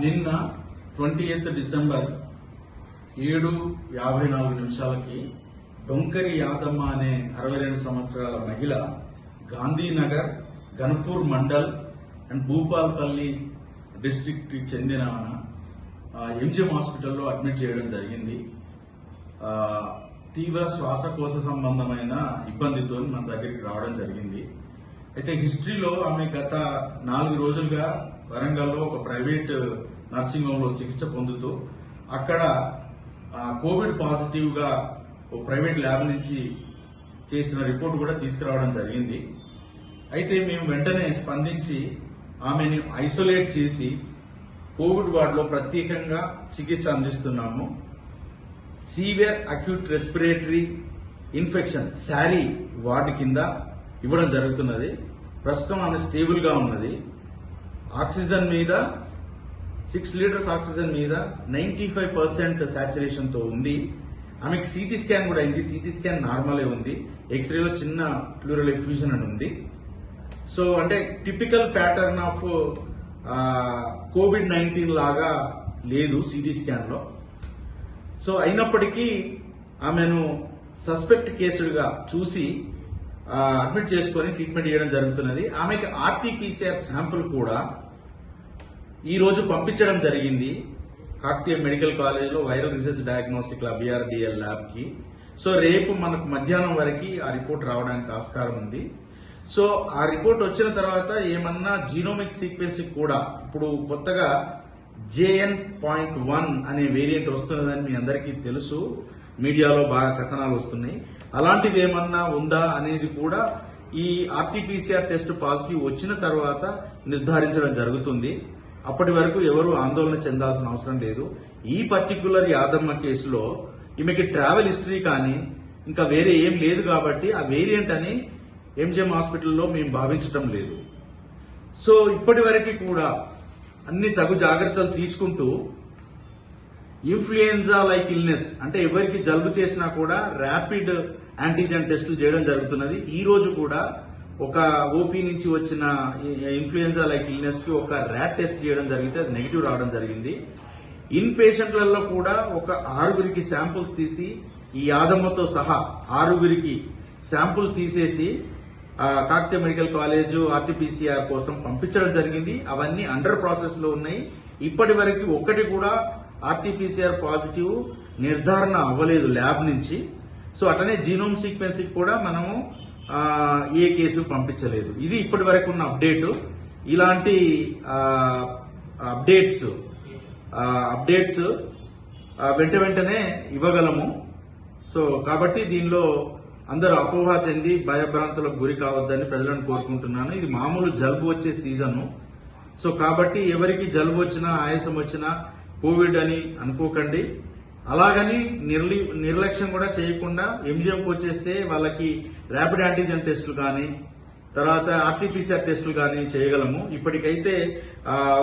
నిన్న 28 డిసెంబర్ 7:54 డొంకరి యాదమ్మ అనే 62 సంవత్సరాల మహిళ గాంధీనగర్, గన్పూర్ మండల్ అండ్ భూపాల్పల్లి డిస్ట్రిక్ట్ కి చెందిన ఎంజిఎం హాస్పిటల్లో అడ్మిట్ చేయడం జరిగింది. తీవ్ర శ్వాసకోశ సంబంధమైన ఇబ్బందితో మన దగ్గరికి రావడం జరిగింది. అయితే హిస్టరీలో ఆమె గత 4 రోజులుగా వరంగల్లో ఒక ప్రైవేట్ నర్సింగ్ హోమ్ లో చికిత్స పొందుతూ అక్కడ కోవిడ్ పాజిటివ్ గా ఒక ప్రైవేట్ ల్యాబ్ నుంచి చేసిన రిపోర్ట్ కూడా తీసుకురావడం జరిగింది. అయితే మేము వెంటనే స్పందించి ఆమెను ఐసోలేట్ చేసి కోవిడ్ వార్డులో ప్రత్యేకంగా చికిత్స అందిస్తున్నాము. Severe acute respiratory infection sorry ward కింద ఇవ్వడం జరుగుతున్నది. ప్రస్తుతం ఆమె స్టేబుల్ గా ఉన్నది. ఆక్సిజన్ మీద 6 లీటర్స్ ఆక్సిజన్ మీద 95% సాచురేషన్ తో ఉంది. ఆమెకి సిటీ స్కాన్ కూడా అయింది. సిటీ స్కాన్ నార్మలే ఉంది. ఎక్స్రేలో చిన్న ప్లూరల్ ఎఫ్యూజన్ అని ఉంది. సో అంటే టిపికల్ ప్యాటర్న్ ఆఫ్ COVID-19 లాగా లేదు సిటీ స్కాన్ లో. సో అయినప్పటికీ ఆమెను సస్పెక్ట్ కేసుగా చూసి అడ్మిట్ చేసుకుని ట్రీట్మెంట్ చేయడం జరుగుతున్నది. ఆమెకి ఆర్టీపీసీఆర్ శాంపుల్ కూడా ఈ రోజు పంపించడం జరిగింది కాకతీయ మెడికల్ కాలేజ్ లో viral research diagnostic lab BRDL lab కి. సో రేపు మనకు మధ్యాహ్నం వరకు ఆ రిపోర్ట్ రావడానికి ఆస్కారం ఉంది. సో ఆ రిపోర్ట్ వచ్చిన తర్వాత ఏమన్నా జీనోమిక్ సీక్వెన్స్ కూడా ఇప్పుడు కొత్తగా JN.1 అనే వేరియంట్ వస్తున్నదని మీ అందరికీ తెలుసు. మీడియాలో బాగా కథనాలు వస్తున్నాయి. అలాంటిది ఏమన్నా ఉందా అనేది కూడా ఈ ఆర్టీపీసీఆర్ టెస్ట్ పాజిటివ్ వచ్చిన తర్వాత నిర్ధారించడం జరుగుతుంది. అప్పటి వరకు ఎవరు ఆందోళన చెందాల్సిన అవసరం లేదు. ఈ పర్టికులర్ యాదమ్మ కేసులో ఈమెకి ట్రావెల్ హిస్టరీ కానీ ఇంకా వేరే ఏం లేదు కాబట్టి ఆ వేరియంట్ అని ఎంజిఎం హాస్పిటల్లో మేము భావించటం లేదు. సో ఇప్పటి వరకు కూడా అన్ని తగు జాగ్రత్తలు తీసుకుంటూ ఇన్ఫ్లుయెన్జా లైక్ ఇల్నెస్ అంటే ఎవరికి జలుబు చేసినా కూడా ర్యాపిడ్ యాంటీజెన్ టెస్టులు చేయడం జరుగుతున్నది. ఈ రోజు కూడా ఒక ఓపీ నుంచి వచ్చిన ఇన్ఫ్లుయెన్జా లైక్ ఇల్నెస్ కి ఒక ర్యాట్ టెస్ట్ చేయడం జరిగితే అది నెగిటివ్ రావడం జరిగింది. ఇన్ పేషెంట్లలో కూడా ఒక 6గురికి శాంపుల్ తీసి ఈ యాదమ్మతో సహా 6గురికి శాంపుల్ తీసేసి కాకతీయ మెడికల్ కాలేజ్ ఆర్టీపీసీఆర్ కోసం పంపించడం జరిగింది. అవన్నీ అండర్ ప్రాసెస్ లో ఉన్నాయి. ఇప్పటి వరకు ఒక్కటి కూడా ఆర్టీపీసీఆర్ పాజిటివ్ నిర్ధారణ అవ్వలేదు ల్యాబ్ నుంచి. సో అట్లనే జీనోమ్ సీక్వెన్స్ కూడా మనము ఏ కేసు పంపించలేదు. ఇది ఇప్పటి వరకు ఉన్న అప్డేట్. ఇలాంటి అప్డేట్స్ వెంటనే ఇవ్వగలము. సో కాబట్టి దీనిలో అందరూ అపోహ చెంది భయభ్రాంతులకు గురి కావద్దని ప్రజలను కోరుకుంటున్నాను. ఇది మామూలు జలుబు వచ్చే సీజను. సో కాబట్టి ఎవరికి జలుబు వచ్చినా ఆయాసం వచ్చినా కోవిడ్ అని అనుకోకండి. అలాగని నిర్లక్ష్యం కూడా చేయకుండా ఎంజిఎంకి వచ్చేస్తే వాళ్ళకి ర్యాపిడ్ యాంటీజెన్ టెస్టులు కానీ తర్వాత ఆర్టీపీసీఆర్ టెస్టులు కానీ చేయగలము. ఇప్పటికైతే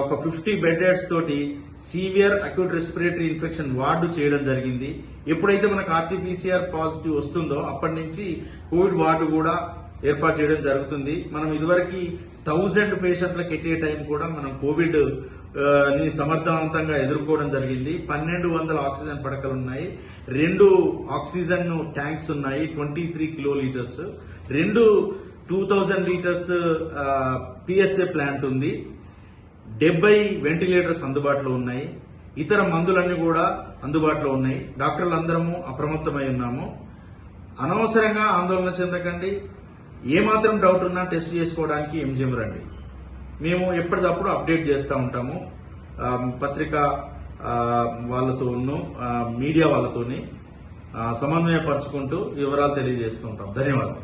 ఒక 50 బెడ్స్ తోటి severe acute respiratory infection ward చేయడం జరిగింది. ఎప్పుడైతే మనకు ఆర్టీపీసీఆర్ పాజిటివ్ వస్తుందో అప్పటి నుంచి కోవిడ్ వార్డు కూడా ఏర్పాటు చేయడం జరుగుతుంది. మనం ఇదివరకు 1000 పేషెంట్లకు ఎట్ ఏ టైం కూడా మనం కోవిడ్ ని సమర్థవంతంగా ఎదుర్కోవడం జరిగింది. 1200 ఆక్సిజన్ పడకలు ఉన్నాయి. 2 ఆక్సిజన్ ట్యాంక్స్ ఉన్నాయి. 23 కిలోలీటర్స్ 2000 లీటర్స్ PSA ప్లాంట్ ఉంది. 70 వెంటిలేటర్స్ అందుబాటులో ఉన్నాయి. ఇతర మందులన్నీ కూడా అందుబాటులో ఉన్నాయి. డాక్టర్లు అందరము అప్రమత్తమై ఉన్నాము. అనవసరంగా ఆందోళన చెందకండి. ఏమాత్రం డౌట్ ఉన్నా టెస్ట్ చేసుకోవడానికి ఎంజిఎం రండి. మేము ఎప్పటికప్పుడు అప్డేట్ చేస్తూ ఉంటాము. పత్రికా వాళ్ళతోనూ మీడియా వాళ్ళతోని సమన్వయపరుచుకుంటూ వివరాలు తెలియజేస్తూ ఉంటాం. ధన్యవాదాలు.